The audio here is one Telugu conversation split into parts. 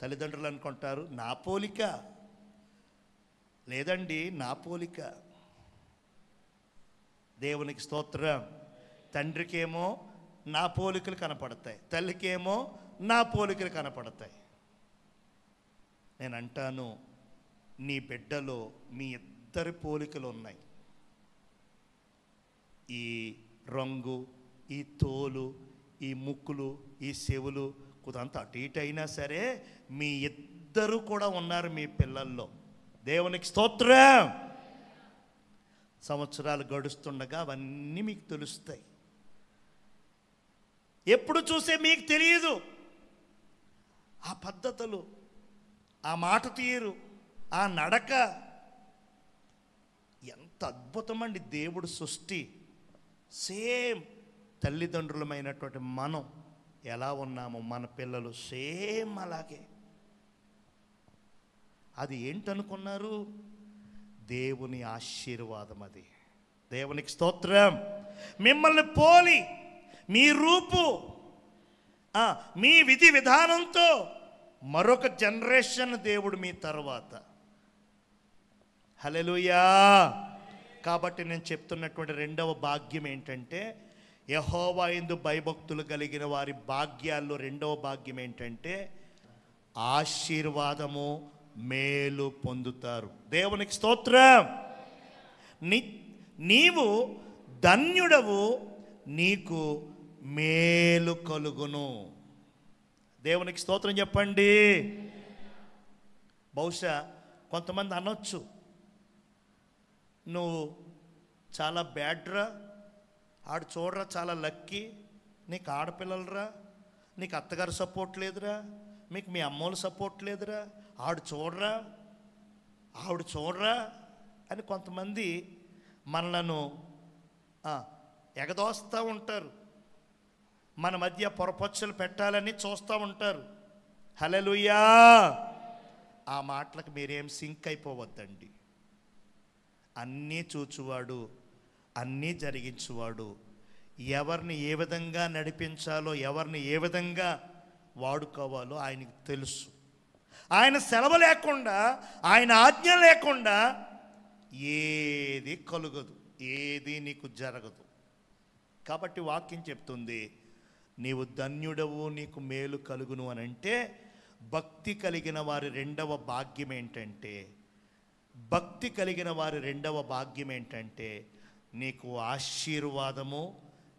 తల్లిదండ్రులు అనుకుంటారు నా పోలిక. లేదండి, నా పోలిక. దేవునికి స్తోత్రం. తండ్రికేమో నా పోలికలు కనపడతాయి, తల్లికేమో నా పోలికలు కనపడతాయి. నేను అంటాను, నీ బిడ్డలో మీ ఇద్దరి పోలికలు ఉన్నాయి. ఈ రంగు, ఈ తోలు, ఈ ముక్కులు, ఈ చెవులు కొంత అటు ఇటు అయినా సరే మీ ఇద్దరు కూడా ఉన్నారు మీ పిల్లల్లో. దేవునికి స్తోత్రం. సంవత్సరాలు గడుస్తుండగా అవన్నీ మీకు తెలుస్తాయి. ఎప్పుడు చూసే మీకు తెలియదు. ఆ పద్ధతులు, ఆ మాట తీరు, ఆ నడక ఎంత అద్భుతమండి దేవుడు సృష్టి. సేమ్ తల్లిదండ్రులమైనటువంటి మనం ఎలా ఉన్నామో మన పిల్లలు సేమ్ అలాగే. అది ఏంటనుకున్నారు? దేవుని ఆశీర్వాదం. అది దేవునికి స్తోత్రం. మిమ్మల్ని పోలి మీ రూపు, మీ విధి విధానంతో మరొక జనరేషన్ దేవుడు మీ తర్వాత. హల్లెలూయా. కాబట్టి నేను చెప్తున్నటువంటి రెండవ భాగ్యం ఏంటంటే, యెహోవా యందు భయభక్తులు కలిగిన వారి భాగ్యాల్లో రెండవ భాగ్యం ఏంటంటే ఆశీర్వాదము, మేలు పొందుతారు. దేవునికి స్తోత్రం. నీవు ధన్యుడవు, నీకు మేలు కలుగును. దేవునికి స్తోత్రం చెప్పండి. బహుశా కొంతమంది అనొచ్చు, నువ్వు చాలా బ్యాడ్రా, ఆడు చూడరా చాలా లక్కీ, నీకు ఆడపిల్లలరా, నీకు అత్తగారు సపోర్ట్ లేదురా, మీకు మీ అమ్మోళ్ళు సపోర్ట్ లేదురా, ఆడు చూడరా, ఆవిడ చూడరా అని కొంతమంది మనలను ఎగదోస్తూ ఉంటారు. మన మధ్య పొరపచ్చులు పెట్టాలని చూస్తూ ఉంటారు. హల్లెలూయా. ఆ మాటలకు మీరేం సింక్ అయిపోవద్దండి. అన్నీ చూచువాడు, అన్నీ జరిగించువాడు, ఎవరిని ఏ విధంగా నడిపించాలో, ఎవరిని ఏ విధంగా వాడుకోవాలో ఆయనకు తెలుసు. ఆయన సెలవు లేకుండా, ఆయన ఆజ్ఞ లేకుండా ఏది కలుగదు, ఏది నీకు జరగదు. కాబట్టి వాక్యం చెప్తుంది, నీవు ధన్యుడవు, నీకు మేలు కలుగును అని అంటే, భక్తి కలిగిన వారి రెండవ భాగ్యం ఏంటంటే, భక్తి కలిగిన వారి రెండవ భాగ్యం ఏంటంటే నీకు ఆశీర్వాదము,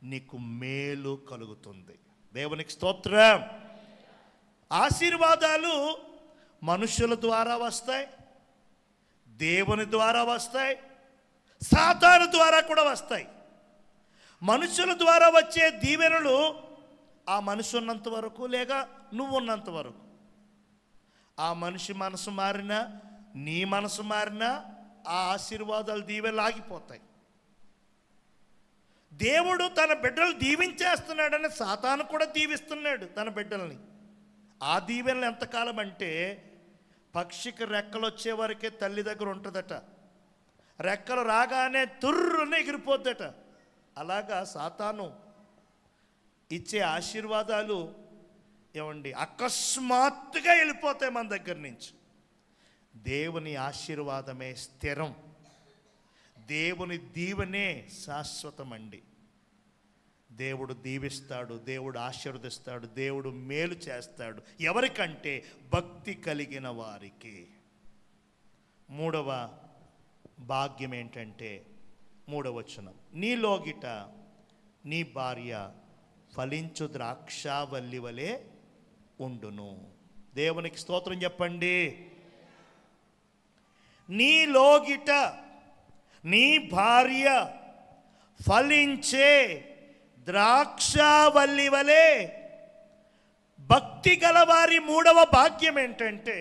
నీకు మేలు కలుగుతుంది. దేవునికి స్తోత్రం. ఆశీర్వాదాలు మనుషుల ద్వారా వస్తాయి, దేవుని ద్వారా వస్తాయి, సాతాను ద్వారా కూడా వస్తాయి. మనుషుల ద్వారా వచ్చే దీవెనలు ఆ మనిషి ఉన్నంత వరకు, లేక నువ్వు ఉన్నంత వరకు. ఆ మనిషి మనసు మారినా, నీ మనసు మారినా ఆ ఆశీర్వాదాలు, దీవెనలు ఆగిపోతాయి. దేవుడు తన బిడ్డలు దీవించేస్తున్నాడని సాతాను కూడా దీవిస్తున్నాడు తన బిడ్డల్ని. ఆ దీవెనలు ఎంతకాలం అంటే, పక్షికి రెక్కలు వచ్చే వరకే తల్లి దగ్గర ఉంటుందట, రెక్కలు రాగానే తుర్రున ఎగిరిపోద్దట. అలాగా సాతాను ఇచ్చే ఆశీర్వాదాలు ఏమండి అకస్మాత్తుగా వెళ్ళిపోతాయి మన దగ్గర నుంచి. దేవుని ఆశీర్వాదమే స్థిరం, దేవుని దీవెనే శాశ్వతం అండి. దేవుడు దీవిస్తాడు, దేవుడు ఆశీర్వదిస్తాడు, దేవుడు మేలు చేస్తాడు. ఎవరికంటే భక్తి కలిగిన వారికి. మూడవ భాగ్యం ఏంటంటే, మూడవ వచనం, నీలోగిట నీ భార్య ఫలించు ద్రాక్షావల్లి వలె ఉండును. దేవునికి స్తోత్రం చెప్పండి. నీలోగిట నీ భార్య ఫలించే ద్రాక్షావల్లి వలె. భక్తి గల వారి మూడవ భాగ్యం ఏంటంటే,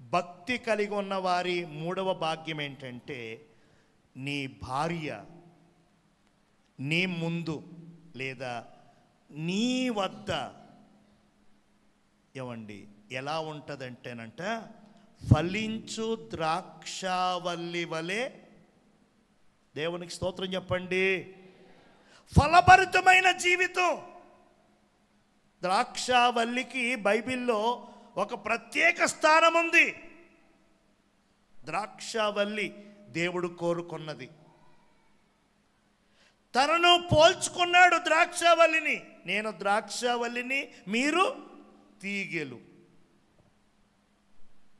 భక్తి కలిగి ఉన్న వారి మూడవ భాగ్యం ఏంటంటే, నీ భార్య నీ ముందు లేదా నీ వద్ద ఏమండి ఎలా ఉంటుందంటేనంట, ఫలించు ద్రాక్షావల్లి వలె. దేవునికి స్తోత్రం చెప్పండి. ఫలభరితమైన జీవితం. ద్రాక్షావల్లికి బైబిల్లో ఒక ప్రత్యేక స్థానం ఉంది. ద్రాక్షావల్లి దేవుడు కోరుకున్నది. తనను పోల్చుకున్నాడు ద్రాక్షావల్లిని. నేను ద్రాక్షావల్లిని, మీరు తీగెలు.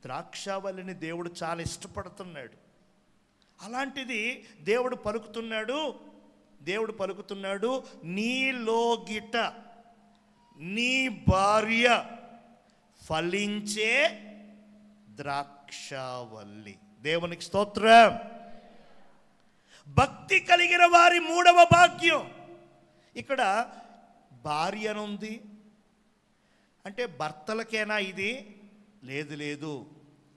ద్రాక్షావల్లిని దేవుడు చాలా ఇష్టపడుతున్నాడు. అలాంటిది దేవుడు పలుకుతున్నాడు, నీలోగిట నీ భార్య ఫలించే ద్రాక్షావల్లి. దేవునికి స్తోత్రం. భక్తి కలిగిన వారి మూడవ భాగ్యం. ఇక్కడ భార్య అనుంది అంటే భర్తలకేనా ఇది? లేదు,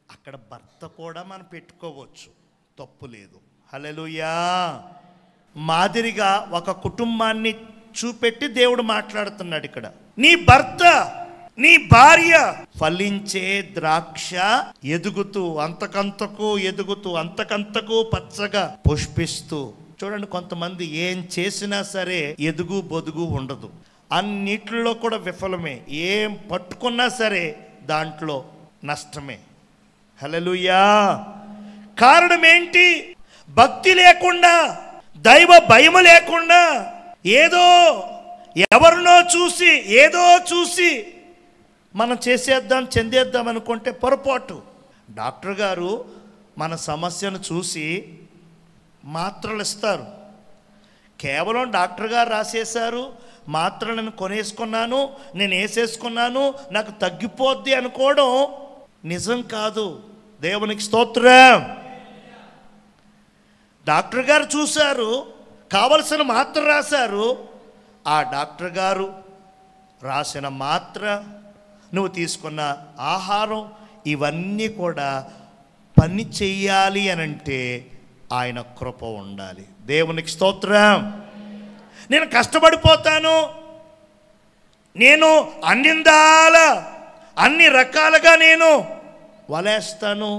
అక్కడ భర్త కూడా మనం పెట్టుకోవచ్చు, తప్పు లేదు. హల్లెలూయా. మాదిరిగా ఒక కుటుంబాన్ని చూపెట్టి దేవుడు మాట్లాడుతున్నాడు ఇక్కడ. నీ భర్త, నీ భార్య ఫలించే ద్రాక్ష, ఎదుగుతూ అంతకంతకు పచ్చగా పుష్పిస్తూ. చూడండి, కొంతమంది ఏం చేసినా సరే ఎదుగు బొదుగు ఉండదు, అన్నిట్లో కూడా విఫలమే. ఏం పట్టుకున్నా సరే దాంట్లో నష్టమే. హల్లెలూయా. కారణం ఏంటి? భక్తి లేకుండా, దైవ భయము లేకుండా, ఏదో ఎవరినో చూసి మనం చెందేద్దాం అనుకుంటే పొరపాటు. డాక్టర్ గారు మన సమస్యను చూసి మాత్రలు ఇస్తారు. కేవలం డాక్టర్ గారు రాసేశారు, మాత్రలు నేను కొనేసుకున్నాను, నేను వేసేసుకున్నాను, నాకు తగ్గిపోద్ది అనుకోవడం నిజం కాదు. దేవునికి స్తోత్రం. డాక్టర్ గారు చూశారు, కావలసిన మాత్ర రాశారు. ఆ డాక్టర్ గారు రాసిన మాత్ర, నువ్వు తీసుకున్న ఆహారం, ఇవన్నీ కూడా పని చెయ్యాలి అనంటే ఆయన కృప ఉండాలి. దేవునికి స్తోత్రం. నేను కష్టపడిపోతాను, నేను అన్ని రకాలుగా నేను వలేస్తాను,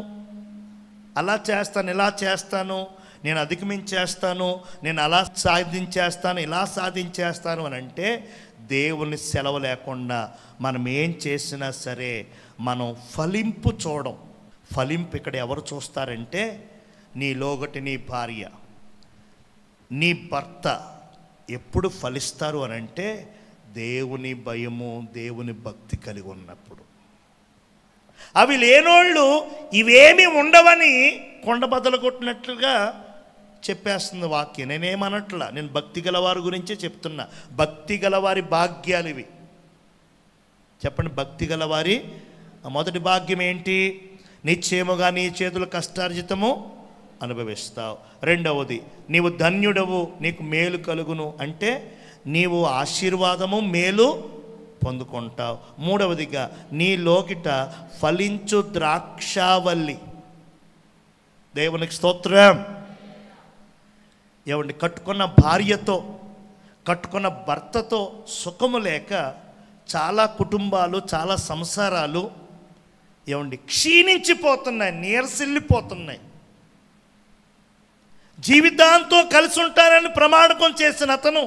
అలా చేస్తాను, ఇలా చేస్తాను, నేను అధిగమించేస్తాను, నేను అలా సాధించేస్తాను, ఇలా సాధించేస్తాను అని అంటే దేవుని సెలవు లేకుండా మనం ఏం చేసినా సరే మనం ఫలింపు చూడం. ఫలింపు ఇక్కడ ఎవరు చూస్తారంటే నీలోగటి నీ భార్య, నీ భర్త ఎప్పుడు ఫలిస్తారు అని అంటే దేవుని భయము, దేవుని భక్తి కలిగి ఉన్నప్పుడు. అవి లేనోళ్ళు ఇవేమీ ఉండవని కొండ బద్దలు కొట్టినట్లుగా చెప్పేస్తుంది వాక్యం. నేనేమనట్లా, నేను భక్తి గలవారి గురించే చెప్తున్నా. భక్తి గలవారి భాగ్యాలు ఇవి. చెప్పండి, భక్తి గలవారి మొదటి భాగ్యం ఏంటి? నిశ్చయముగా నీ చేతుల కష్టార్జితము అనుభవిస్తావు. రెండవది, నీవు ధన్యుడవు, నీకు మేలు కలుగును అంటే నీవు ఆశీర్వాదము, మేలు పొందుకుంటావు. మూడవదిగా, నీ లోకిట ఫలించు ద్రాక్షావల్లి. దేవునికి స్తోత్రం. ఏమండి, కట్టుకున్న భార్యతో, కట్టుకున్న భర్తతో సుఖము లేక చాలా కుటుంబాలు, చాలా సంసారాలు ఏమండి క్షీణించిపోతున్నాయి, నీరసిల్లిపోతున్నాయి. జీవితాంతో కలిసి ఉంటానని ప్రమాణకం చేసిన అతను,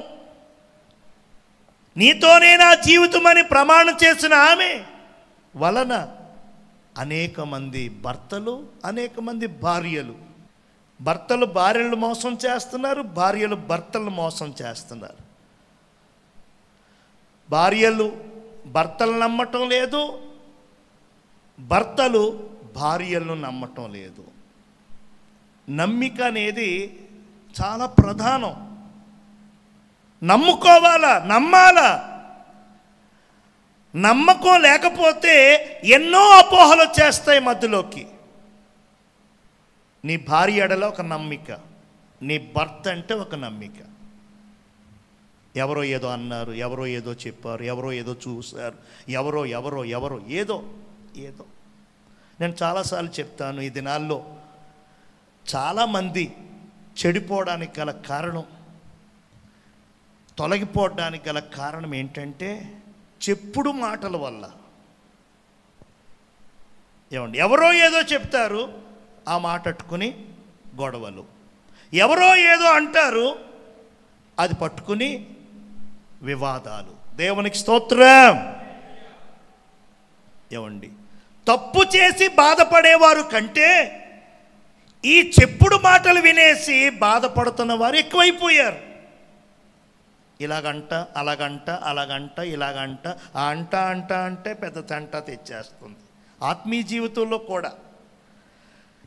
నీతోనే నా జీవితం అని ప్రమాణం చేసిన ఆమె వలన అనేక మంది భర్తలు, అనేక మంది భార్యలు, భర్తలు భార్యలు మోసం చేస్తున్నారు, భార్యలు భర్తలు మోసం చేస్తున్నారు. భార్యలు భర్తలు నమ్మటం లేదు, భర్తలు భార్యలను నమ్మటం లేదు. నమ్మిక అనేది చాలా ప్రధానం. నమ్ముకోవాలా, నమ్మాలా. నమ్మకం లేకపోతే ఎన్నో అపోహలు వచ్చేస్తాయి మధ్యలోకి. నీ భార్య ఎడల ఒక నమ్మిక, నీ భర్త అంటే ఒక నమ్మిక. ఎవరో ఏదో అన్నారు, ఎవరో ఏదో చెప్పారు, ఎవరో ఏదో చూశారు, ఎవరో ఏదో. నేను చాలాసార్లు చెప్తాను, ఈ దినాల్లో చాలామంది చెడిపోవడానికి గల కారణం, తొలగిపోవడానికి గల కారణం ఏంటంటే చెప్పుడు మాటల వల్ల. ఏమండి, ఎవరో ఏదో చెప్తారు, ఆ మాట పట్టుకుని గొడవలు. ఎవరో ఏదో అంటారు, అది పట్టుకుని వివాదాలు. దేవునికి స్తోత్రం. ఏమండి, తప్పు చేసి బాధపడేవారు కంటే ఈ చెప్పుడు మాటలు వినేసి బాధపడుతున్న వారు ఎక్కువైపోయారు. ఇలాగంట అలాగంట ఇలాగంట అంటే పెద్ద తంట తెచ్చేస్తుంది. ఆత్మీయ జీవితంలో కూడా,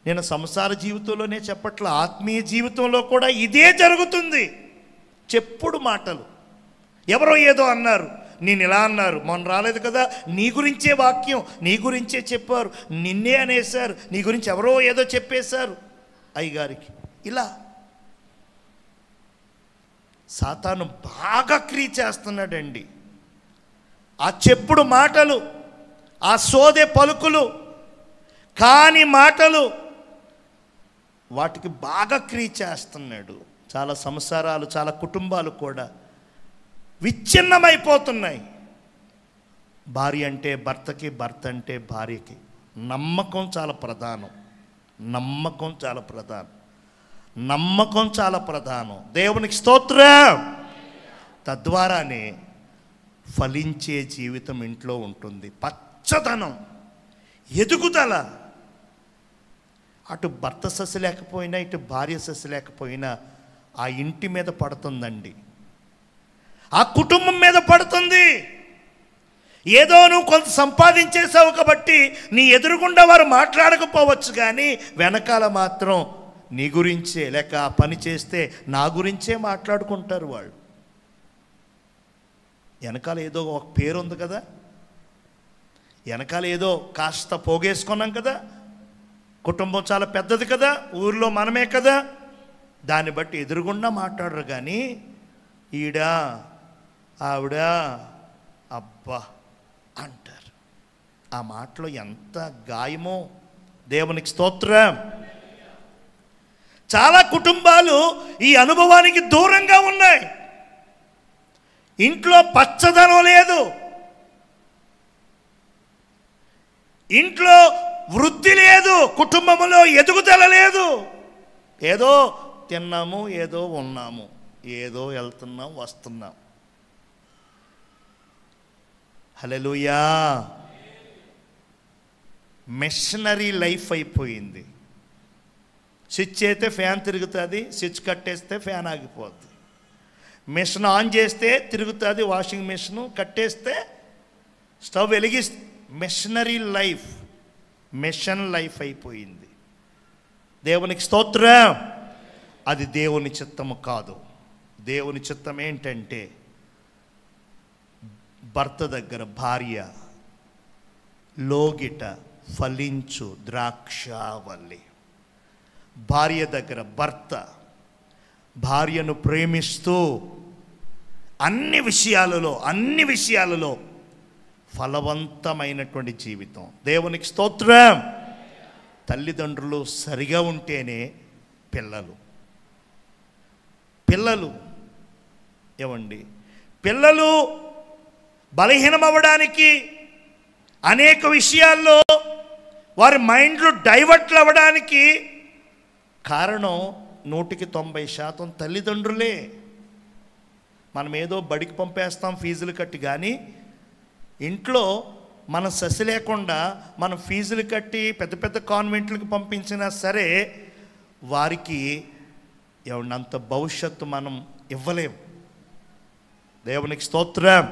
నేను సంసార జీవితంలోనే చెప్పట్ల, ఆత్మీయ జీవితంలో కూడా ఇదే జరుగుతుంది. చెప్పుడు మాటలు. ఎవరో ఏదో అన్నారు, నేను ఇలా అన్నారు, మొన్న రాలేదు కదా, నీ గురించే వాక్యం, నీ గురించే చెప్పారు, నిన్నే అనేశారు, నీ గురించి ఎవరో ఏదో చెప్పేశారు అయ్యగారికి. ఇలా సాతాను బాగా క్రియ చేస్తున్నాడండి. ఆ చెప్పుడు మాటలు, ఆ సోదె పలుకులు, కాని మాటలు, వాటికి బాగా క్రియ చేస్తున్నాడు. చాలా సంసారాలు, చాలా కుటుంబాలు కూడా విచ్ఛిన్నమైపోతున్నాయి. భార్య అంటే భర్తకి, భర్త అంటే భార్యకి నమ్మకం చాలా ప్రధానం. నమ్మకం చాలా ప్రధానం. దేవునికి స్తోత్రం. తద్వారానే ఫలించే జీవితం ఇంట్లో ఉంటుంది. పచ్చదనం, ఎదుగుదల. అటు భర్త ససి లేకపోయినా, ఇటు భార్య ససి లేకపోయినా ఆ ఇంటి మీద పడుతుందండి, ఆ కుటుంబం మీద పడుతుంది. ఏదో నువ్వు కొంత సంపాదించేసావు కాబట్టి నీ ఎదురుగుండా వారు మాట్లాడకపోవచ్చు, కానీ వెనకాల మాత్రం నీ గురించే, లేక ఆ పని చేస్తే నా గురించే మాట్లాడుకుంటారు వాళ్ళు. వెనకాల ఏదో ఒక పేరు ఉంది కదా, వెనకాల ఏదో కాస్త పోగేసుకున్నాం కదా, కుటుంబం చాలా పెద్దది కదా, ఊర్లో మనమే కదా, దాన్ని బట్టి ఎదురుగుండా మాట్లాడరు. కానీ ఈడా ఆవిడ అబ్బా అంటారు. ఆ మాటలో ఎంత గాయమో. దేవునికి స్తోత్రం. చాలా కుటుంబాలు ఈ అనుభవానికి దూరంగా ఉన్నాయి. ఇంట్లో పచ్చదనం లేదు, ఇంట్లో వృద్ధి లేదు, కుటుంబంలో ఎదుగుదల లేదు. ఏదో తిన్నాము, ఏదో ఉన్నాము, ఏదో వెళ్తున్నాం వస్తున్నాం. హల్లెలూయా. మిషనరీ లైఫ్ అయిపోయింది. స్విచ్ అయితే ఫ్యాన్ తిరుగుతుంది, స్విచ్ కట్టేస్తే ఫ్యాన్ ఆగిపోద్ది. మిషన్ ఆన్ చేస్తే తిరుగుతుంది వాషింగ్ మిషను, కట్టేస్తే స్టవ్ వెలిగి. మిషనరీ లైఫ్, మిషన్ లైఫ్ అయిపోయింది. దేవునికి స్తోత్రం. అది దేవుని చిత్తము కాదు. దేవుని చిత్తం ఏంటంటే, భర్త దగ్గర భార్య లోగిట ఫలించు ద్రాక్షావల్లి. భార్య దగ్గర భర్త భార్యను ప్రేమిస్తూ అన్ని విషయాలలో ఫలవంతమైనటువంటి జీవితం. దేవునికి స్తోత్రం. తల్లిదండ్రులు సరిగా ఉంటేనే పిల్లలు ఏమండి, పిల్లలు బలహీనమవ్వడానికి అనేక విషయాల్లో వారి మైండ్లు డైవర్ట్లు అవ్వడానికి కారణం 100% తల్లిదండ్రులే. మనం ఏదో బడికి పంపేస్తాం ఫీజులు కట్టి, కానీ ఇంట్లో మనం ససి లేకుండా మనం ఫీజులు కట్టి పెద్ద పెద్ద కాన్వెంట్లకు పంపించినా సరే వారికి ఎవరినంత భవిష్యత్తు మనం ఇవ్వలేం. దేవునికి స్తోత్రం.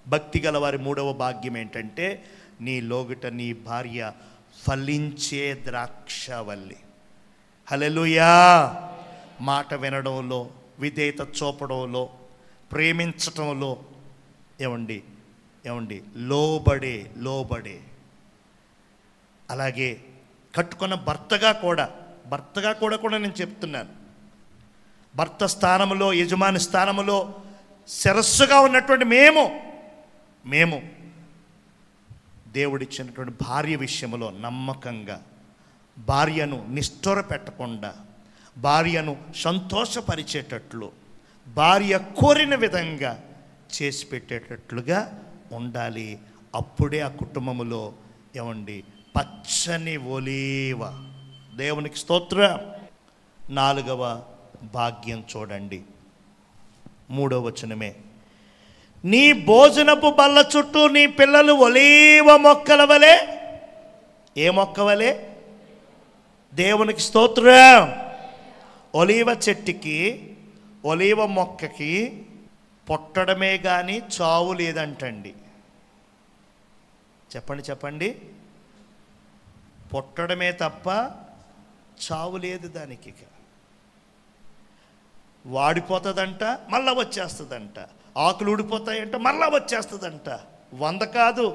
భక్తి గల వారి 3వ భాగ్యం ఏంటంటే, నీ లోగిట నీ భార్య ఫలించే ద్రాక్షవల్లి. హల్లెలూయా. మాట వినడంలో, విధేయత చూపడంలో, ప్రేమించటంలో ఏమండి లోబడే అలాగే కట్టుకున్న భర్తగా కూడా నేను చెప్తున్నాను, భర్త స్థానంలో, యజమాని స్థానంలో శిరస్సుగా ఉన్నటువంటి మేము దేవుడిచ్చినటువంటి భార్య విషయంలో నమ్మకంగా, భార్యను నిష్ఠూర పెట్టకుండా, భార్యను సంతోషపరిచేటట్లు, భార్య కోరిన విధంగా చేసి పెట్టేటట్లుగా ఉండాలి. అప్పుడే ఆ కుటుంబంలో పచ్చని ఒలీవ. దేవునికి స్తోత్రం. 4వ భాగ్యం చూడండి, 3వ వచనమే. నీ భోజనపు బల్ల చుట్టూ నీ పిల్లలు ఒలీవ మొక్కల వలె. ఏ మొక్క వలె? దేవునికి స్తోత్రం. ఒలీవ చెట్టుకి, ఒలీవ మొక్కకి పుట్టడమే కానీ చావు లేదంటండి. చెప్పండి. పుట్టడమే తప్ప చావు లేదు దానికి. వాడిపోతుందంట, మళ్ళా వచ్చేస్తుందంట. ఆకులు ఊడిపోతాయంట, మళ్ళా వచ్చేస్తుందంట. 100 కాదు,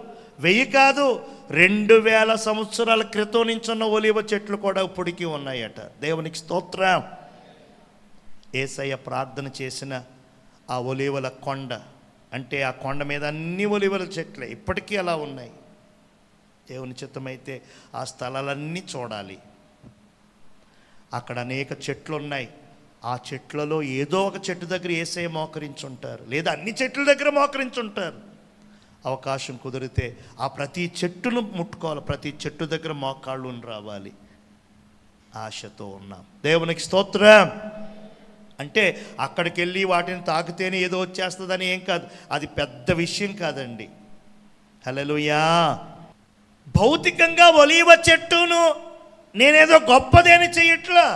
1000 కాదు, 2000 సంవత్సరాల క్రితం నుంచి ఉన్న ఒలీవ చెట్లు కూడా ఇప్పటికీ ఉన్నాయట. దేవునికి స్తోత్రం. యేసయ్య ప్రార్థన చేసిన ఆ ఒలీవల కొండ, అంటే ఆ కొండ మీద అన్ని ఒలీవల చెట్లే ఇప్పటికీ అలా ఉన్నాయి. దేవుని చిత్తమైతే ఆ స్థలాలన్నీ చూడాలి. అక్కడ అనేక చెట్లు ఉన్నాయి. ఆ చెట్లలో ఏదో ఒక చెట్టు దగ్గర యేసయ్య మోకరించుంటారు, లేదా అన్ని చెట్ల దగ్గర మోకరించుంటారు. అవకాశం కుదిరితే ఆ ప్రతి చెట్టును ముట్టుకోవాలి, ప్రతి చెట్టు దగ్గర మోకాళ్ళు రావాలి. ఆశతో ఉన్నాం. దేవునికి స్తోత్రం. అంటే అక్కడికి వెళ్ళి వాటిని తాకితేనే ఏదో వచ్చేస్తుందని ఏం కాదు, అది పెద్ద విషయం కాదండి. హల్లెలూయా. భౌతికంగా ఒలీవ చెట్టును నేనేదో గొప్పదేని చెయ్యట్లా.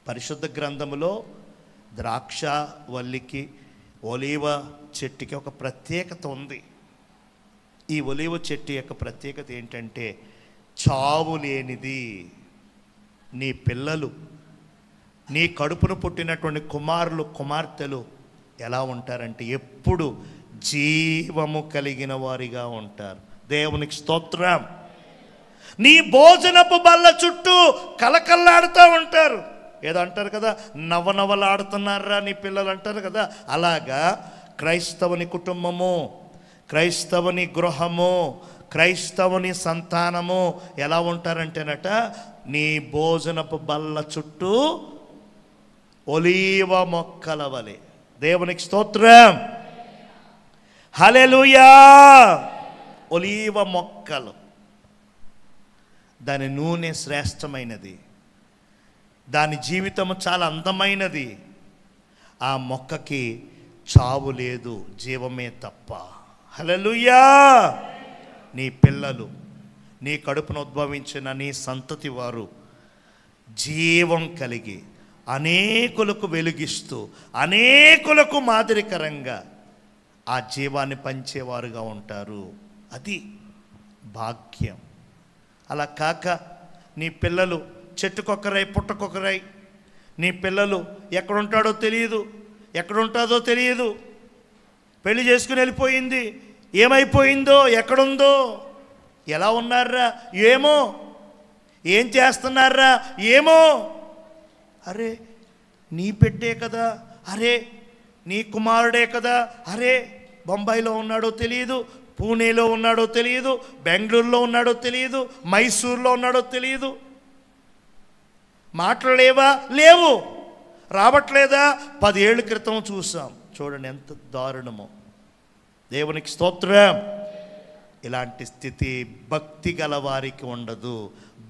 పరిశుద్ధ గ్రంథములో ద్రాక్ష వల్లికి, ఒలీవ చెట్టుకి ఒక ప్రత్యేకత ఉంది. ఈ ఒలీవ చెట్టు యొక్క ప్రత్యేకత ఏంటంటే చావు లేనిది. నీ పిల్లలు, నీ కడుపును పుట్టినటువంటి కుమారులు, కుమార్తెలు ఎలా ఉంటారంటే ఎప్పుడు జీవము కలిగిన వారిగా ఉంటారు. దేవునికి స్తోత్రం. నీ భోజనపు బల్ల చుట్టూ కలకల్లాడుతూ ఉంటారు. ఏదో అంటారు కదా, నవనవలాడుతున్నారా నీ పిల్లలు అంటారు కదా. అలాగా క్రైస్తవుని కుటుంబము, క్రైస్తవుని గృహము, క్రైస్తవుని సంతానము ఎలా ఉంటారంటేనట, నీ భోజనపు బల్ల చుట్టూ ఒలీవ మొక్కల వలె. దేవునికి స్తోత్రం. హల్లెలూయా. ఒలీవ మొక్కలు, దాని నూనె శ్రేష్టమైనది, దాని జీవితము చాలా అందమైనది. ఆ మొక్కకి చావు లేదు, జీవమే తప్ప. హల్లెలూయా. నీ పిల్లలు, నీ కడుపును ఉద్భవించిన నీ సంతతి వారు జీవం కలిగి అనేకులకు వెలుగిస్తూ, అనేకులకు మాదిరికరంగా ఆ జీవాన్ని పంచేవారుగా ఉంటారు. అది భాగ్యం. అలా కాక నీ పిల్లలు చెట్టుకొక్కరై పుట్టకొక్కరై, నీ పిల్లలు ఎక్కడుంటాడో తెలియదు, ఎక్కడుంటుందో తెలియదు, పెళ్లి చేసుకుని వెళ్ళిపోయింది, ఏమైపోయిందో, ఎక్కడుందో, ఎలా ఉన్నారా ఏమో, ఏం చేస్తున్నారా ఏమో. అరే నీ బిడ్డే కదా, అరే నీ కుమారుడే కదా, అరే బొంబాయిలో ఉన్నాడో తెలియదు, పూణేలో ఉన్నాడో తెలియదు, బెంగళూరులో ఉన్నాడో తెలియదు, మైసూర్లో ఉన్నాడో తెలియదు. మాటలు లేవా? లేవు. రావట్లేదా? 10 ఏళ్ళ క్రితం చూసాం. చూడండి ఎంత దారుణమో. దేవునికి స్తోత్రం. ఇలాంటి స్థితి భక్తి గలవారికి ఉండదు.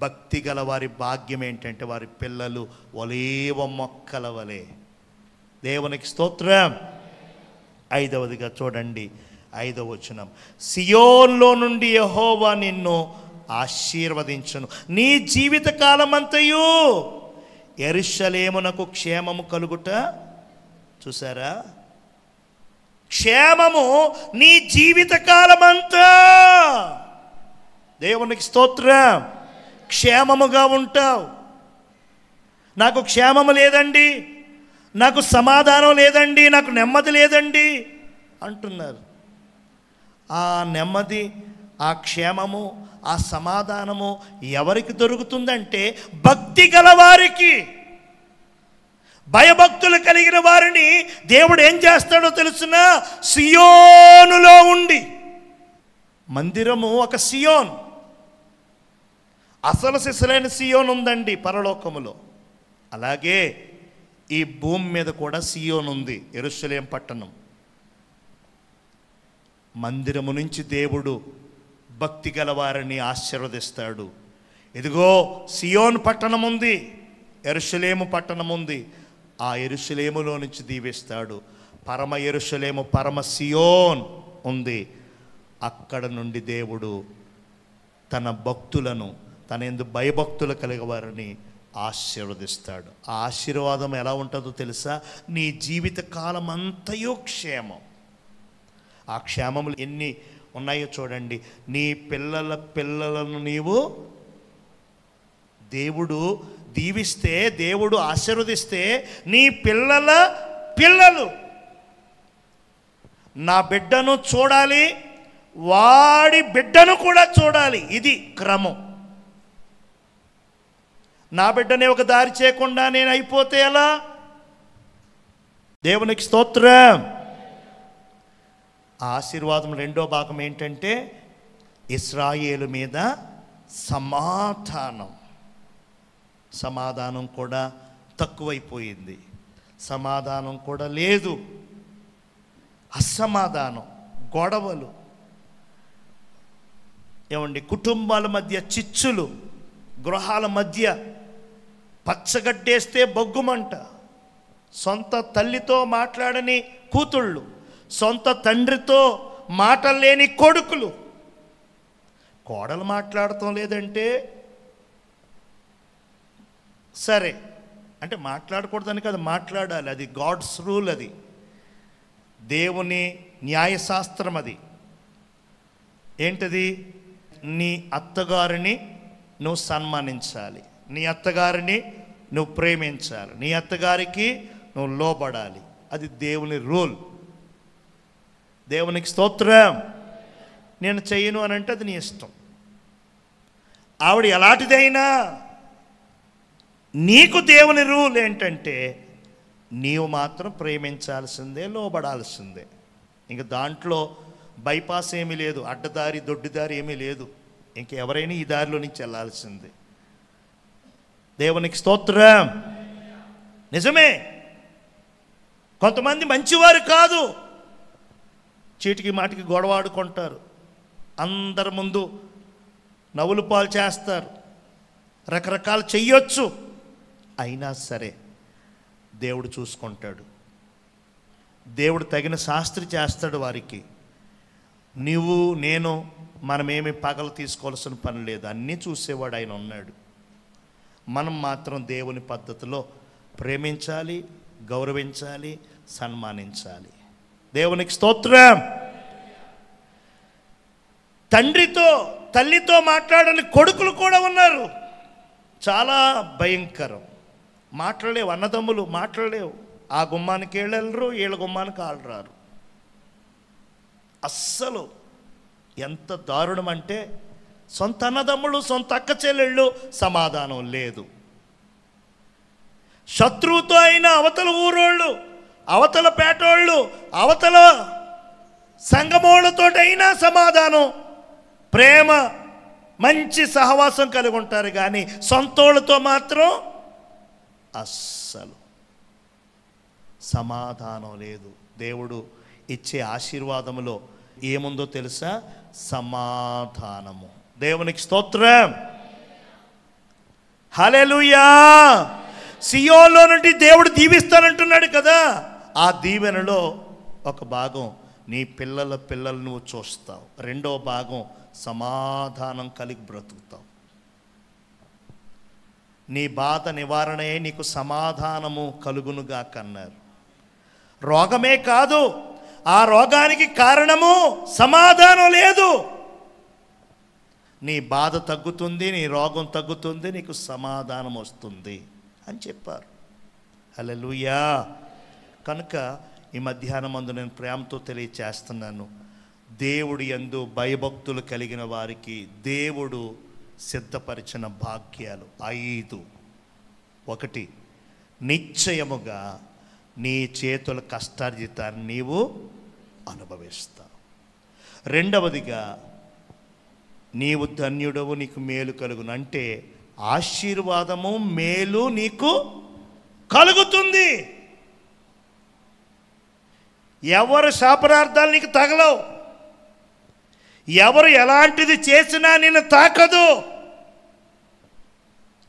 భక్తి గలవారి భాగ్యం ఏంటంటే వారి పిల్లలు ఒలీవ మొక్కల వలె. దేవునికి స్తోత్రం. 5వదిగా చూడండి, 5వ వచనం, సియోన్లో నుండి యెహోవా నిన్ను ఆశీర్వదించును, నీ జీవిత కాలమంతయు యెరూషలేమునకు క్షేమము కలుగుట. చూసారా, క్షేమము నీ జీవిత కాలమంతా. దేవునికి స్తోత్రం. క్షేమముగా ఉంటావు. నాకు క్షేమము లేదండి, నాకు సమాధానం లేదండి, నాకు నెమ్మది లేదండి అంటున్నారు. ఆ నెమ్మది, ఆ క్షేమము, ఆ సమాధానము ఎవరికి దొరుకుతుందంటే భక్తి గలవారికి. భయభక్తులు కలిగిన వారిని దేవుడు ఏం చేస్తాడో తెలుసునా? సియోనులో ఉండి, మందిరము ఒక సియోన్, అసలు సిసలైన సియోన్ ఉందండి పరలోకములో. అలాగే ఈ భూమి మీద కూడా సియోన్ ఉంది, యెరూషలేం పట్టణం. మందిరము నుంచి దేవుడు భక్తి గలవారిని ఆశీర్వదిస్తాడు. ఇదిగో సియోన్ పట్టణం ఉంది, యెరూషలేము పట్టణం ఉంది, ఆ యెరూషలేములో నుంచి దీవిస్తాడు. పరమ యెరూషలేము, పరమ సియోన్ ఉంది. అక్కడ నుండి దేవుడు తన భక్తులను, తన యందు భయభక్తులు కలిగేవారిని ఆశీర్వదిస్తాడు. ఆ ఆశీర్వాదం ఎలా ఉంటుందో తెలుసా? నీ జీవిత కాలం అంతయో క్షేమం. ఆ క్షేమములు ఎన్ని ఉన్నాయో చూడండి. నీ పిల్లల పిల్లలను నీవు దేవుడు దీవిస్తే, దేవుడు ఆశీర్వదిస్తే, నీ పిల్లల పిల్లలు నా బిడ్డను చూడాలి, వాడి బిడ్డను కూడా చూడాలి. ఇది క్రమం. నా బిడ్డనే ఒక దారి చేయకుండా నేను అయిపోతే ఎలా? దేవునికి స్తోత్రం. ఆశీర్వాదం రెండో భాగం ఏంటంటే ఇశ్రాయేలు మీద సమాధానం. సమాధానం కూడా తక్కువైపోయింది, సమాధానం కూడా లేదు. అసమాధానం, గొడవలు, ఏమండి, కుటుంబాల మధ్య చిచ్చులు, గృహాల మధ్య పచ్చగడ్డేస్తే బొగ్గుమంట, సొంత తల్లితో మాట్లాడని కూతుళ్ళు, సొంత తండ్రితో మాటలు లేని కొడుకులు. కోడలు మాట్లాడటం లేదంటే సరే, అంటే మాట్లాడకూడదని కాదు, మాట్లాడాలి. అది గాడ్స్ రూల్, అది దేవుని న్యాయశాస్త్రం. అది ఏంటది? నీ అత్తగారిని నువ్వు సన్మానించాలి, నీ అత్తగారిని నువ్వు ప్రేమించాలి, నీ అత్తగారికి నువ్వు లోబడాలి. అది దేవుని రూల్. దేవునికి స్తోత్రం. నేను చెయ్యను అని అంటే అది నీ ఇష్టం. ఆవిడ ఎలాంటిదైనా నీకు దేవుని రూల్ ఏంటంటే నీవు మాత్రం ప్రేమించాల్సిందే, లోబడాల్సిందే. ఇంక దాంట్లో బైపాస్ ఏమీ లేదు, అడ్డదారి దొడ్డిదారి ఏమీ లేదు. ఇంకెవరైనా ఈ దారిలో నుంచి వెళ్ళాల్సిందే. దేవునికి స్తోత్రం. నిజమే, కొంతమంది మంచివారు కాదు, చీటికి మాటికి గొడవాడుకుంటారు, అందరి ముందు నవ్వులు పాలు చేస్తారు, రకరకాలు చెయ్యొచ్చు. అయినా సరే దేవుడు చూసుకుంటాడు, దేవుడు తగిన శాస్త్రి చేస్తాడు వారికి. నీవు నేను మనమేమి పగలు తీసుకోవాల్సిన పని లేదు, అన్నీ చూసేవాడు ఆయన ఉన్నాడు. మనం మాత్రం దేవుని పద్ధతిలో ప్రేమించాలి, గౌరవించాలి, సన్మానించాలి. దేవునికి స్తోత్రం. తండ్రితో తల్లితో మాట్లాడని కొడుకులు కూడా ఉన్నారు. చాలా భయంకరం. మాట్లాడలేవు, అన్నదమ్ములు మాట్లాడలేవు. ఆ గుమ్మానికి వెళ్ళరు, వీళ్ళ గుమ్మానికి వాళ్ళు రారు. అస్సలు ఎంత దారుణం అంటే సొంత అన్నదమ్ములు, సొంత అక్క చెల్లెళ్ళు సమాధానం లేదు. శత్రువుతో అయినా అవతల ఊరోళ్ళు, అవతల పేటోళ్ళు, అవతల సంగమోళ్ళతోటైనా సమాధానం, ప్రేమ, మంచి సహవాసం కలిగి ఉంటారు. కానీ సొంతోళ్ళతో మాత్రం అస్సలు సమాధానం లేదు. దేవుడు ఇచ్చే ఆశీర్వాదములో ఏముందో తెలుసా? సమాధానము. దేవునికి స్తోత్రం. హల్లెలూయా. సియోన్లో నుండి దేవుడు దీవిస్తానంటున్నాడు కదా, ఆ దీవెనలో ఒక భాగం నీ పిల్లల పిల్లలు నువ్వు చూస్తావు, రెండో భాగం సమాధానం కలిగి బ్రతుకుతావు. నీ బాధ నివారణయే నీకు సమాధానము కలుగునుగా కన్నారు. రోగమే కాదు, ఆ రోగానికి కారణము సమాధానం లేదు. నీ బాధ తగ్గుతుంది, నీ రోగం తగ్గుతుంది, నీకు సమాధానం వస్తుంది అని చెప్పారు. హల్లెలూయా. కనుక ఈ మధ్యాహ్నం మందు నేను ప్రేమతో తెలియచేస్తున్నాను, దేవుడి యందు భయభక్తులు కలిగిన వారికి దేవుడు సిద్ధపరిచిన భాగ్యాలు 5. 1, నిశ్చయముగా నీ చేతుల కష్టార్జితాన్ని నీవు అనుభవిస్తావు. రెండవదిగా, నీవు ధన్యుడవు, నీకు మేలు కలుగును. అంటే ఆశీర్వాదము, మేలు నీకు కలుగుతుంది. ఎవరు శాపనార్థాలు నీకు తగలవు, ఎవరు ఎలాంటిది చేసినా నిన్ను తాకదు.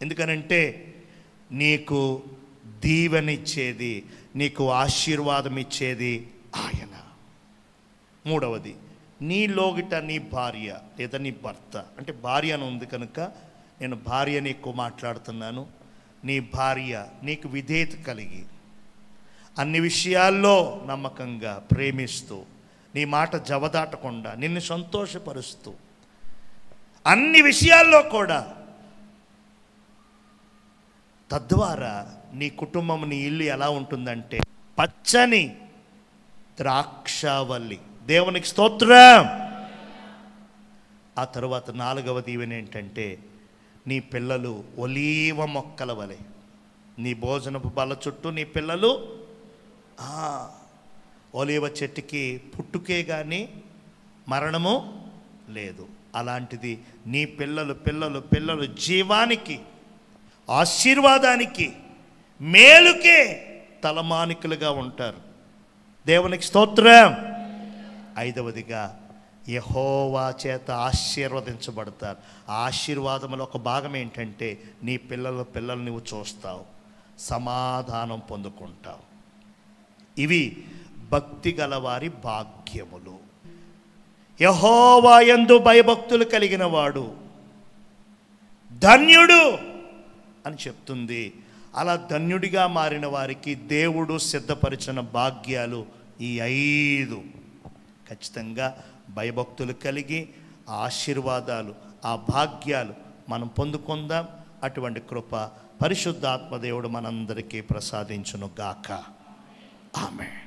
ఎందుకనంటే నీకు దీవెనిచ్చేది, నీకు ఆశీర్వాదం ఇచ్చేది ఆయన. మూడవది, నీ లోగిట నీ భార్య లేదా నీ భర్త, అంటే భార్య అని ఉంది కనుక నేను భార్యని ఎక్కువ మాట్లాడుతున్నాను. నీ భార్య నీకు విధేయత కలిగి అన్ని విషయాల్లో నమ్మకంగా ప్రేమిస్తూ నీ మాట జవదాటకుండా నిన్ను సంతోషపరుస్తూ అన్ని విషయాల్లో కూడా, తద్వారా నీ కుటుంబం నీ ఇల్లు ఎలా ఉంటుందంటే పచ్చని ద్రాక్షావల్లి. దేవునికి స్తోత్రం. ఆ తరువాత 4వ దీవెన ఏంటంటే నీ పిల్లలు ఒలీవ మొక్కల వలె, నీ భోజనపు బల్ల చుట్టూ నీ పిల్లలు ఒలీవ చెట్టుకి పుట్టుకే కానీ మరణము లేదు. అలాంటిది నీ పిల్లలు పిల్లలు పిల్లలు జీవానికి, ఆశీర్వాదానికి, మేలుకే తలమానికలుగా ఉంటారు. దేవునికి స్తోత్రం. 5వదిగా యెహోవా చేత ఆశీర్వదించబడతారు. ఆ ఆశీర్వాదంలో ఒక భాగం ఏంటంటే నీ పిల్లలు నువ్వు చూస్తావు, సమాధానం పొందుకుంటావు. ఇవి భక్తి గలవారి భాగ్యములు. యెహోవా యందు భయభక్తులు కలిగిన వాడు ధన్యుడు అని చెప్తుంది. అలా ధన్యుడిగా మారిన వారికి దేవుడు సిద్ధపరిచిన భాగ్యాలు ఈ 5. ఖచ్చితంగా భయభక్తులు కలిగి ఆశీర్వాదాలు, ఆ భాగ్యాలు మనం పొందుకుందాం. అటువంటి కృప పరిశుద్ధాత్మ దేవుడు మనందరికీ ప్రసాదించును గాక. ఆమేన్.